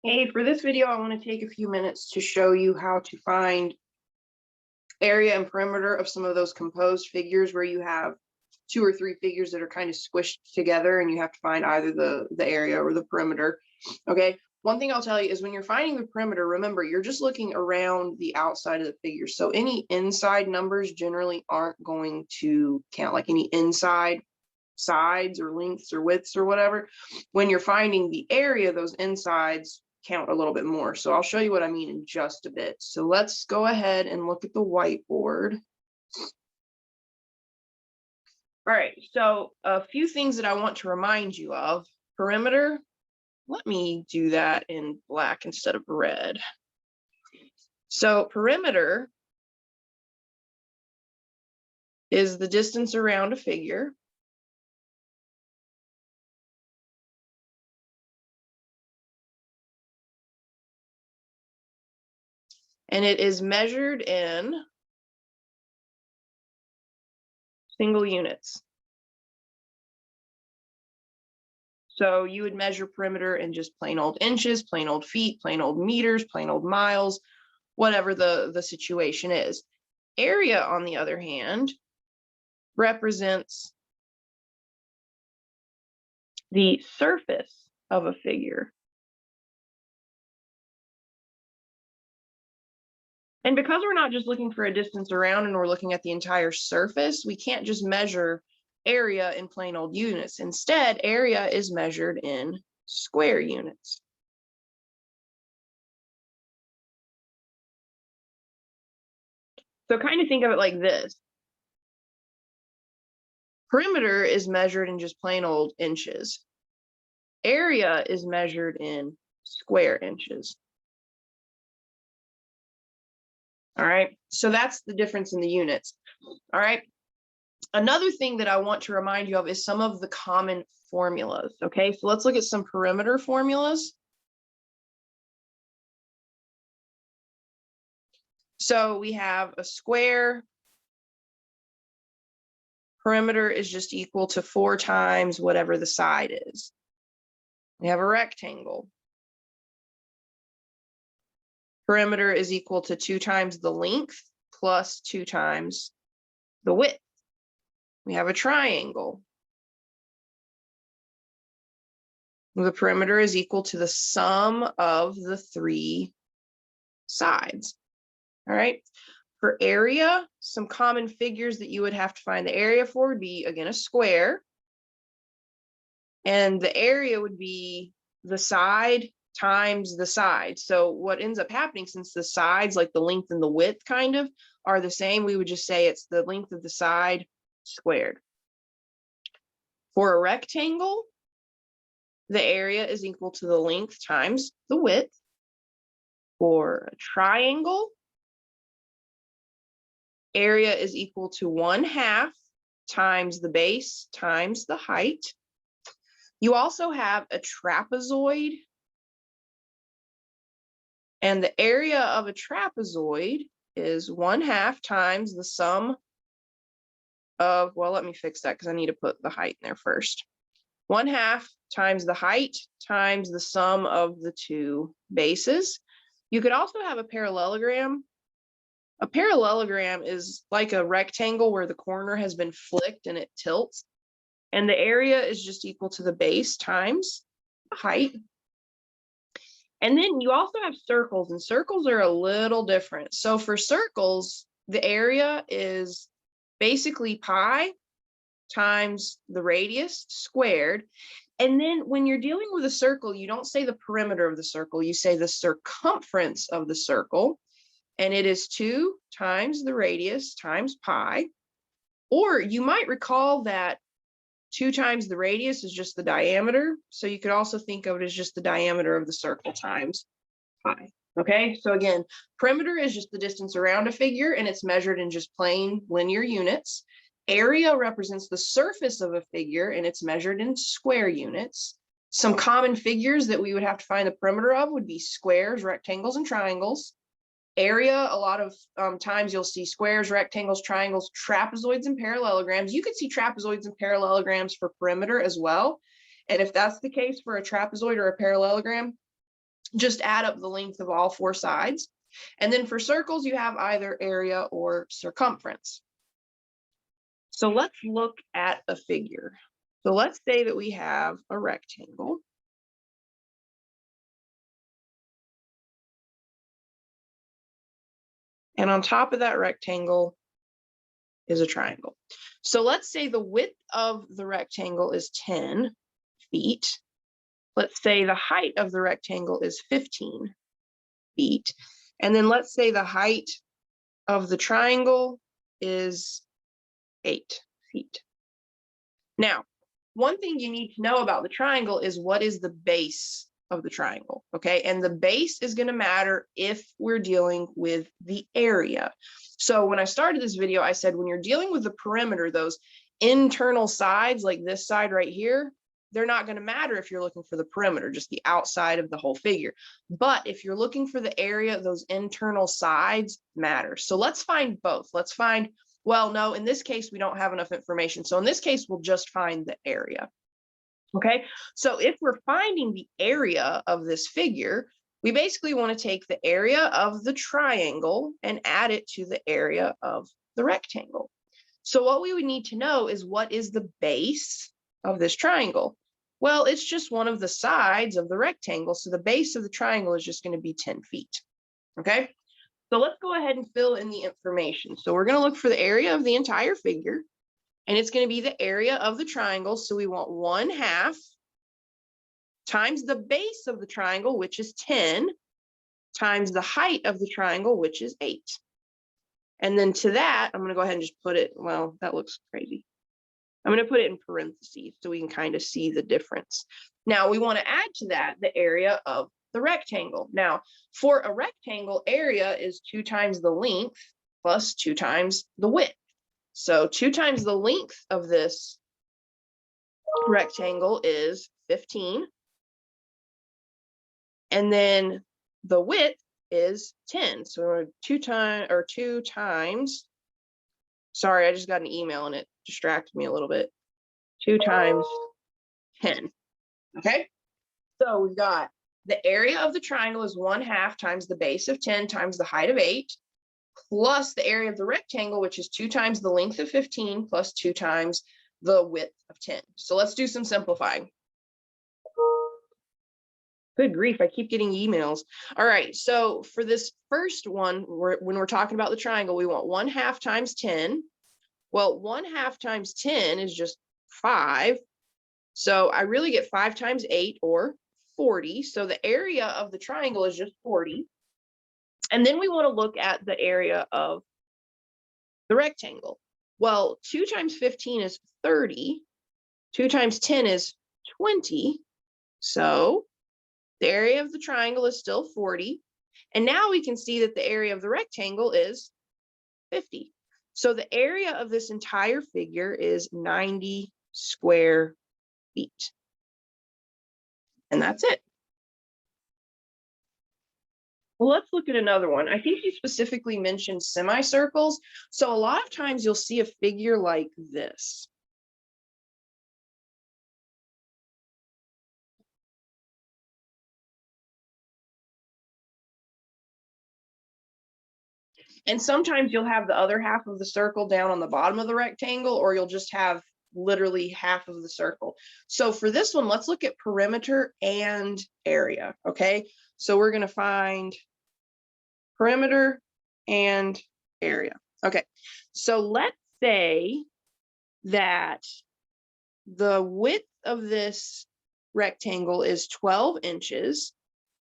Hey, for this video, I want to take a few minutes to show you how to find area and perimeter of some of those composed figures where you have two or three figures that are kind of squished together and you have to find either the area or the perimeter. Okay, one thing I'll tell you is when you're finding the perimeter, remember, you're just looking around the outside of the figure. So any inside numbers generally aren't going to count, like any inside sides or lengths or widths or whatever. When you're finding the area, those insides count a little bit more. So I'll show you what I mean in just a bit. So let's go ahead and look at the whiteboard. All right, so a few things that I want to remind you of. Perimeter, let me do that in black instead of red. So perimeter is the distance around a figure. And it is measured in single units. So you would measure perimeter in just plain old inches, plain old feet, plain old meters, plain old miles, whatever the situation is. Area, on the other hand, represents the surface of a figure. And because we're not just looking for a distance around and we're looking at the entire surface, we can't just measure area in plain old units. Instead, area is measured in square units. So kind of think of it like this. Perimeter is measured in just plain old inches. Area is measured in square inches. All right, so that's the difference in the units. All right, another thing that I want to remind you of is some of the common formulas. Okay, so let's look at some perimeter formulas. So we have a square. Perimeter is just equal to 4 times whatever the side is. We have a rectangle. Perimeter is equal to 2 times the length plus 2 times the width. We have a triangle. The perimeter is equal to the sum of the 3 sides. All right. For area, some common figures that you would have to find the area for would be, again, a square. And the area would be the side times the side. So what ends up happening, since the sides, like the length and the width kind of are the same, we would just say it's the length of the side squared. For a rectangle, the area is equal to the length times the width. For a triangle, area is equal to 1/2 times the base times the height. You also have a trapezoid. And the area of a trapezoid is 1/2 times the sum of, well, let me fix that because I need to put the height in there first. 1/2 times the height times the sum of the 2 bases. You could also have a parallelogram. A parallelogram is like a rectangle where the corner has been flicked and it tilts. And the area is just equal to the base times the height. And then you also have circles, and circles are a little different. So for circles, the area is basically pi times the radius squared. And then when you're dealing with a circle, you don't say the perimeter of the circle, you say the circumference of the circle. And it is 2 times the radius times pi. Or you might recall that 2 times the radius is just the diameter. So you could also think of it as just the diameter of the circle times pi. Okay, so again, perimeter is just the distance around a figure and it's measured in just plain linear units. Area represents the surface of a figure and it's measured in square units. Some common figures that we would have to find the perimeter of would be squares, rectangles, and triangles. Area, a lot of times you'll see squares, rectangles, triangles, trapezoids, and parallelograms. You could see trapezoids and parallelograms for perimeter as well. And if that's the case for a trapezoid or a parallelogram, just add up the length of all four sides. And then for circles, you have either area or circumference. So let's look at a figure. So let's say that we have a rectangle. And on top of that rectangle is a triangle. So let's say the width of the rectangle is 10 feet. Let's say the height of the rectangle is 15 feet. And then let's say the height of the triangle is 8 feet. Now, one thing you need to know about the triangle is what is the base of the triangle, okay? And the base is going to matter if we're dealing with the area. So when I started this video, I said when you're dealing with the perimeter, those internal sides, like this side right here, they're not going to matter if you're looking for the perimeter, just the outside of the whole figure. But if you're looking for the area, those internal sides matter. So let's find both. Let's find, well, no, in this case, we don't have enough information. So in this case, we'll just find the area. Okay, so if we're finding the area of this figure, we basically want to take the area of the triangle and add it to the area of the rectangle. So what we would need to know is what is the base of this triangle? Well, it's just one of the sides of the rectangle. So the base of the triangle is just going to be 10 feet. Okay, so let's go ahead and fill in the information. So we're going to look for the area of the entire figure. And it's going to be the area of the triangle. So we want 1/2 times the base of the triangle, which is 10, times the height of the triangle, which is 8. And then to that, I'm going to go ahead and just put it, well, that looks crazy. I'm going to put it in parentheses so we can kind of see the difference. Now we want to add to that the area of the rectangle. Now for a rectangle, area is 2 times the length plus 2 times the width. So 2 times the length of this rectangle is 15. And then the width is 10. So 2 times, sorry, I just got an email and it distracted me a little bit. 2 times 10. Okay. So we've got the area of the triangle is 1/2 times the base of 10 times the height of 8. Plus the area of the rectangle, which is 2 times the length of 15 plus 2 times the width of 10. So let's do some simplifying. Good grief, I keep getting emails. All right, so for this first one, when we're talking about the triangle, we want 1/2 times 10. Well, 1/2 times 10 is just 5. So I really get 5 times 8 or 40. So the area of the triangle is just 40. And then we want to look at the area of the rectangle. Well, 2 times 15 is 30. 2 times 10 is 20. So the area of the triangle is still 40. And now we can see that the area of the rectangle is 50. So the area of this entire figure is 90 square feet. And that's it. Well, let's look at another one. I think you specifically mentioned semicircles. So a lot of times you'll see a figure like this. And sometimes you'll have the other half of the circle down on the bottom of the rectangle, or you'll just have literally half of the circle. So for this one, let's look at perimeter and area, okay? So we're gonna find perimeter and area. Okay, so let's say that the width of this rectangle is 12 inches.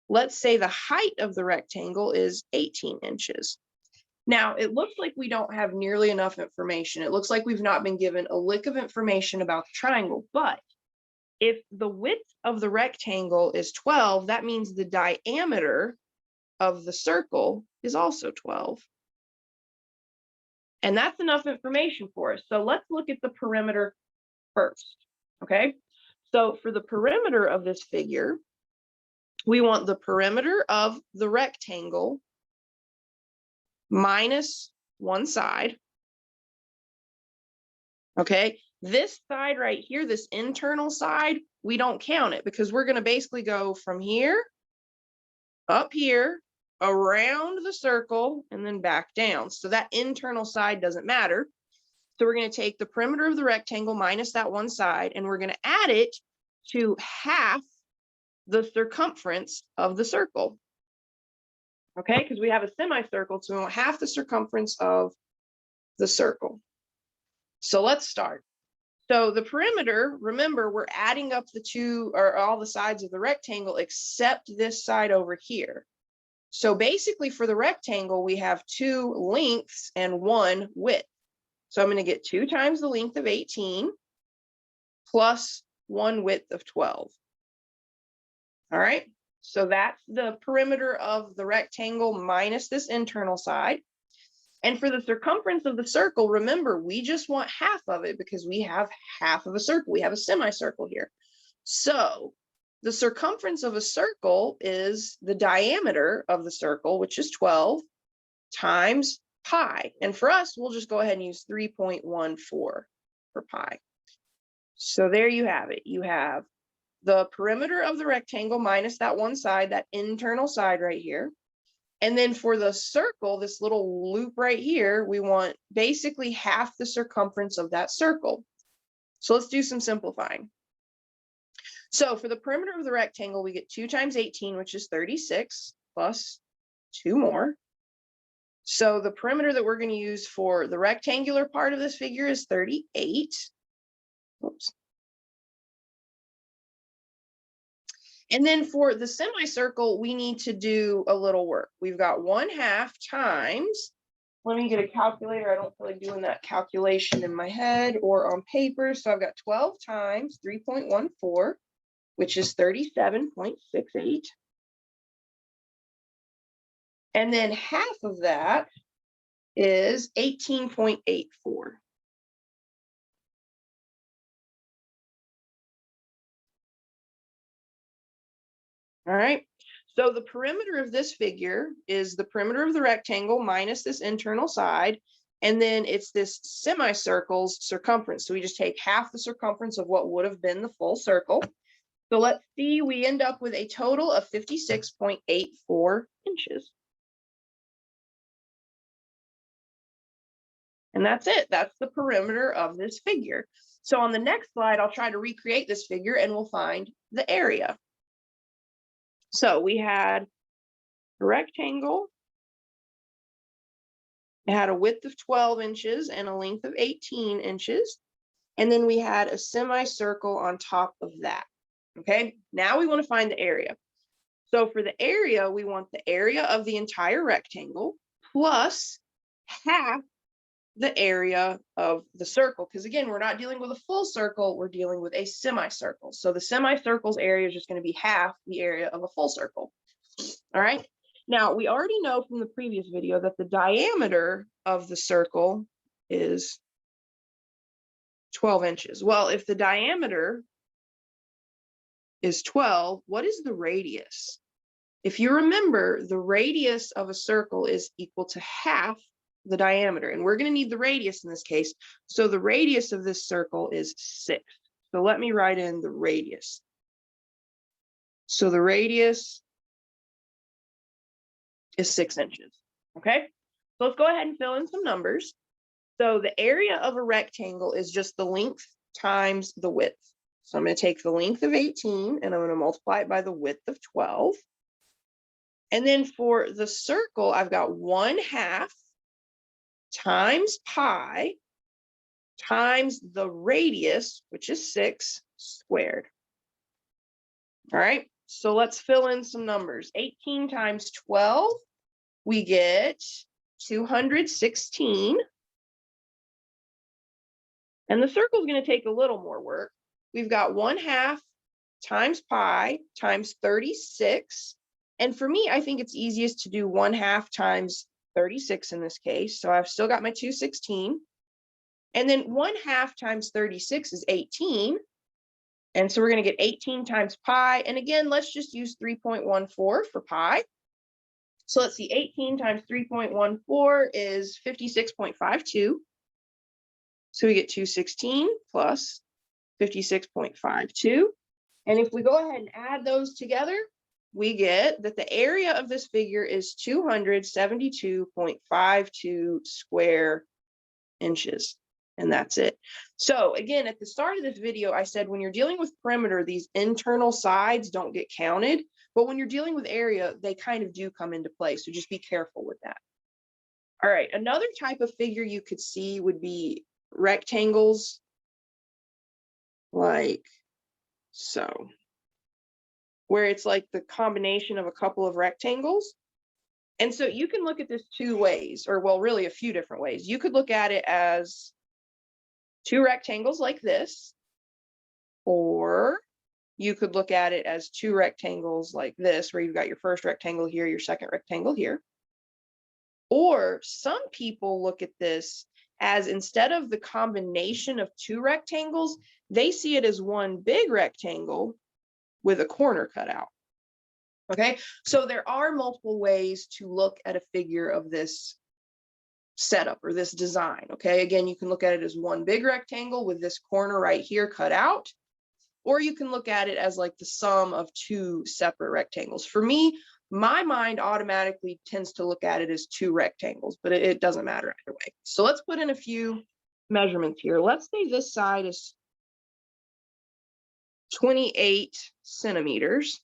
Let's say the height of the rectangle is 18 inches. Now, it looks like we don't have nearly enough information. It looks like we've not been given a lick of information about the triangle, but if the width of the rectangle is 12, that means the diameter of the circle is also 12. And that's enough information for us. So let's look at the perimeter first, okay? So for the perimeter of this figure, we want the perimeter of the rectangle minus one side, okay? This side right here, this internal side, we don't count it because we're gonna basically go from here up here, around the circle, and then back down. So that internal side doesn't matter. So we're going to take the perimeter of the rectangle minus that one side, and we're going to add it to half the circumference of the circle. Okay, because we have a semicircle, so we want half the circumference of the circle. So let's start. So the perimeter, remember, we're adding up the two or all the sides of the rectangle except this side over here. So basically for the rectangle, we have 2 lengths and 1 width. So I'm going to get 2 times the length of 18 plus 1 width of 12. All right, so that's the perimeter of the rectangle minus this internal side. And for the circumference of the circle, remember, we just want half of it because we have half of a circle. We have a semicircle here. So the circumference of a circle is the diameter of the circle, which is 12, times pi. And for us, we'll just go ahead and use 3.14 for pi. So there you have it. You have the perimeter of the rectangle minus that one side, that internal side right here. And then for the circle, this little loop right here, we want basically half the circumference of that circle. So let's do some simplifying. So for the perimeter of the rectangle, we get 2 times 18, which is 36, plus 2 more. So the perimeter that we're going to use for the rectangular part of this figure is 38. Oops. And then for the semicircle, we need to do a little work. We've got 1/2 times, let me get a calculator. I don't feel like doing that calculation in my head or on paper. So I've got 12 times 3.14, which is 37.68. And then half of that is 18.84. All right, so the perimeter of this figure is the perimeter of the rectangle minus this internal side, and then it's this semicircle's circumference. So we just take half the circumference of what would have been the full circle. So let's see, we end up with a total of 56.84 inches. And that's it. That's the perimeter of this figure. So on the next slide, I'll try to recreate this figure and we'll find the area. So we had a rectangle. It had a width of 12 inches and a length of 18 inches. And then we had a semicircle on top of that. Okay, now we want to find the area. So for the area, we want the area of the entire rectangle plus half the area of the circle. Because again, we're not dealing with a full circle, we're dealing with a semicircle. So the semicircle's area is just going to be half the area of a full circle. All right. Now, we already know from the previous video that the diameter of the circle is 12 inches. Well, if the diameter is 12, what is the radius? If you remember, the radius of a circle is equal to half the diameter, and we're going to need the radius in this case. So the radius of this circle is 6. So let me write in the radius. So the radius is 6 inches. Okay, so let's go ahead and fill in some numbers. So the area of a rectangle is just the length times the width. So I'm going to take the length of 18 and I'm going to multiply it by the width of 12. And then for the circle, I've got 1/2 times pi times the radius, which is 6 squared. All right, so let's fill in some numbers. 18 times 12, we get 216. And the circle is going to take a little more work. We've got 1/2 times pi times 36. And for me, I think it's easiest to do 1/2 times 36 in this case. So I've still got my 216. And then 1/2 times 36 is 18. And so we're going to get 18 times pi. And again, let's just use 3.14 for pi. So let's see, 18 times 3.14 is 56.52. So we get 216 plus 56.52. And if we go ahead and add those together, we get that the area of this figure is 272.52 square inches. And that's it. So again, at the start of this video, I said when you're dealing with perimeter, these internal sides don't get counted. But when you're dealing with area, they kind of do come into play. So just be careful with that. All right, another type of figure you could see would be rectangles like so, where it's like the combination of a couple of rectangles. And so you can look at this two ways, or well, really a few different ways. You could look at it as two rectangles like this, or you could look at it as two rectangles like this, where you've got your first rectangle here, your second rectangle here. Or some people look at this as instead of the combination of two rectangles, they see it as one big rectangle with a corner cut out. Okay, so there are multiple ways to look at a figure of this setup or this design. Okay, again, you can look at it as one big rectangle with this corner right here cut out, or you can look at it as like the sum of two separate rectangles. For me, my mind automatically tends to look at it as two rectangles, but it doesn't matter either way. So let's put in a few measurements here. Let's say this side is 28 centimeters.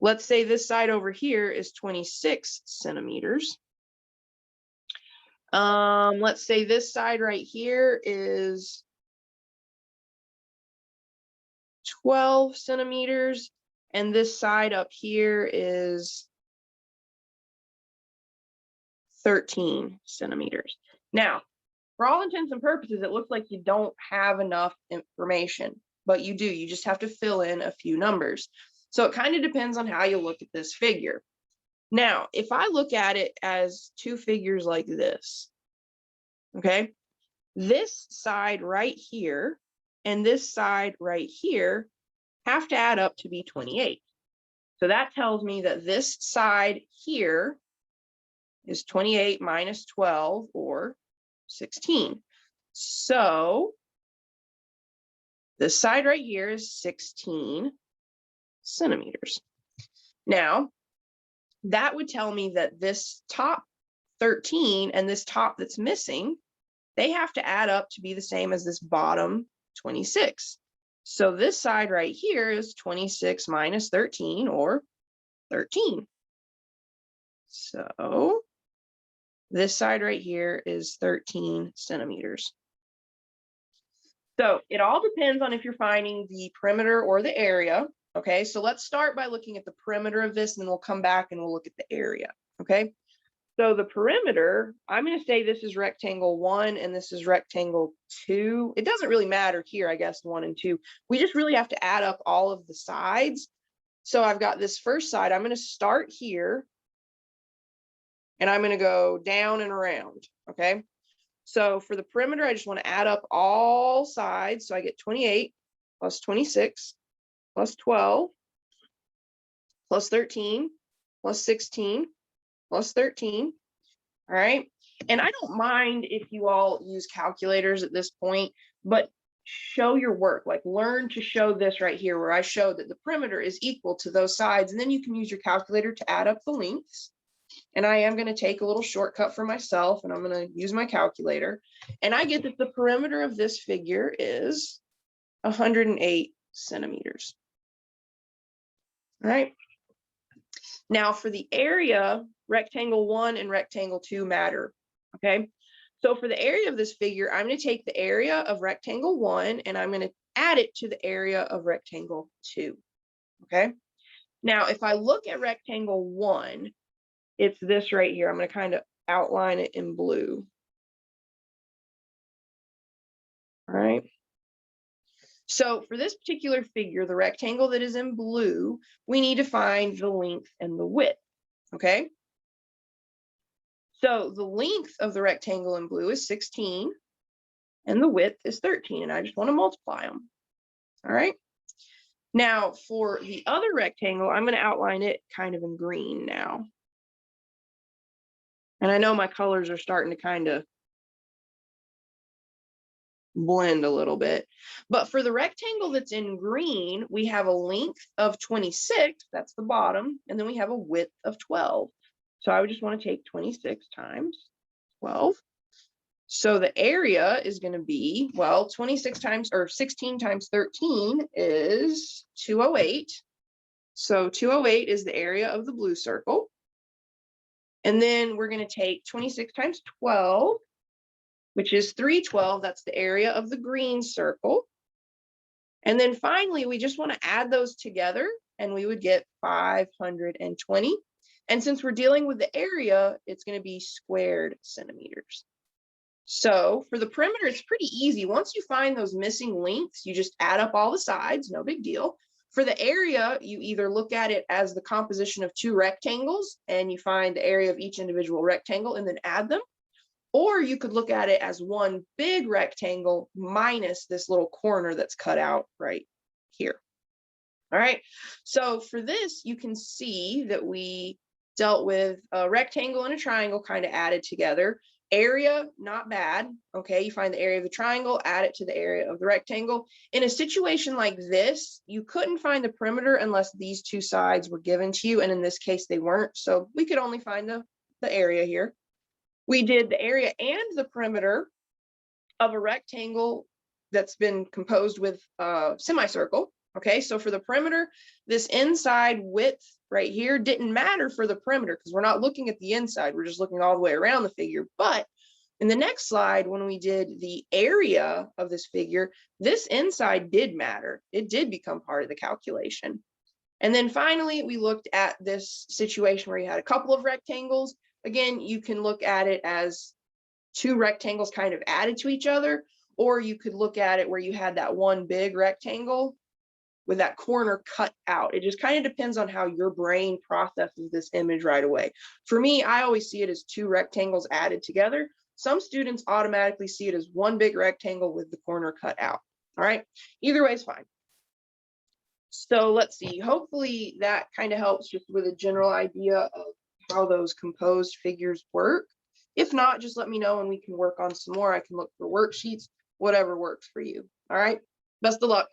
Let's say this side over here is 26 centimeters. Let's say this side right here is 12 centimeters, and this side up here is 13 centimeters. Now, for all intents and purposes, it looks like you don't have enough information, but you do. You just have to fill in a few numbers. So it kind of depends on how you look at this figure. Now, if I look at it as two figures like this, okay, this side right here and this side right here have to add up to be 28. So that tells me that this side here is 28 minus 12, or 16. So this side right here is 16 centimeters. Now, that would tell me that this top 13 and this top that's missing, they have to add up to be the same as this bottom 26. So this side right here is 26 minus 13, or 13. So this side right here is 13 centimeters. So it all depends on if you're finding the perimeter or the area. Okay, so let's start by looking at the perimeter of this, and then we'll come back and we'll look at the area. Okay, so the perimeter, I'm going to say this is rectangle 1 and this is rectangle 2. It doesn't really matter here, I guess, 1 and 2. We just really have to add up all of the sides. So I've got this first side. I'm going to start here and I'm going to go down and around. Okay, so for the perimeter, I just want to add up all sides. So I get 28 plus 26 plus 12 plus 13 plus 16 plus 13. All right. And I don't mind if you all use calculators at this point, but show your work, like learn to show this right here where I showed that the perimeter is equal to those sides. And then you can use your calculator to add up the lengths. And I am going to take a little shortcut for myself, and I'm going to use my calculator. And I get that the perimeter of this figure is 108 centimeters. All right. Now for the area, rectangle 1 and rectangle 2 matter. Okay. So for the area of this figure, I'm going to take the area of rectangle 1 and I'm going to add it to the area of rectangle 2. Okay. Now, if I look at rectangle 1, it's this right here. I'm going to kind of outline it in blue. All right. So for this particular figure, the rectangle that is in blue, we need to find the length and the width. Okay. So the length of the rectangle in blue is 16 and the width is 13, and I just want to multiply them. All right. Now for the other rectangle, I'm going to outline it kind of in green now. And I know my colors are starting to kind of blend a little bit. But for the rectangle that's in green, we have a length of 26, that's the bottom, and then we have a width of 12. So I would just want to take 26 times 12. So the area is going to be, well, 26 times or 16 times 13 is 208. So 208 is the area of the blue circle. And then we're going to take 26 times 12, which is 312. That's the area of the green circle. And then finally, we just want to add those together and we would get 520. And since we're dealing with the area, it's going to be squared centimeters. So for the perimeter, it's pretty easy. Once you find those missing lengths, you just add up all the sides, no big deal. For the area, you either look at it as the composition of two rectangles and you find the area of each individual rectangle and then add them. Or you could look at it as one big rectangle minus this little corner that's cut out right here. All right, so for this, you can see that we dealt with a rectangle and a triangle kind of added together. Area, not bad. Okay, you find the area of the triangle, add it to the area of the rectangle. In a situation like this, you couldn't find the perimeter unless these two sides were given to you, and in this case, they weren't. So we could only find the area here. We did the area and the perimeter of a rectangle that's been composed with a semicircle. Okay, so for the perimeter, this inside width right here didn't matter for the perimeter because we're not looking at the inside, we're just looking all the way around the figure. But in the next slide, when we did the area of this figure, this inside did matter. It did become part of the calculation. And then finally, we looked at this situation where you had a couple of rectangles. Again, you can look at it as two rectangles kind of added to each other, or you could look at it where you had that one big rectangle with that corner cut out. It just kind of depends on how your brain processes this image right away. For me, I always see it as two rectangles added together. Some students automatically see it as one big rectangle with the corner cut out. All right, either way is fine. So let's see, hopefully that kind of helps just with a general idea of how those composed figures work. If not, just let me know and we can work on some more. I can look for worksheets, whatever works for you. All right, best of luck.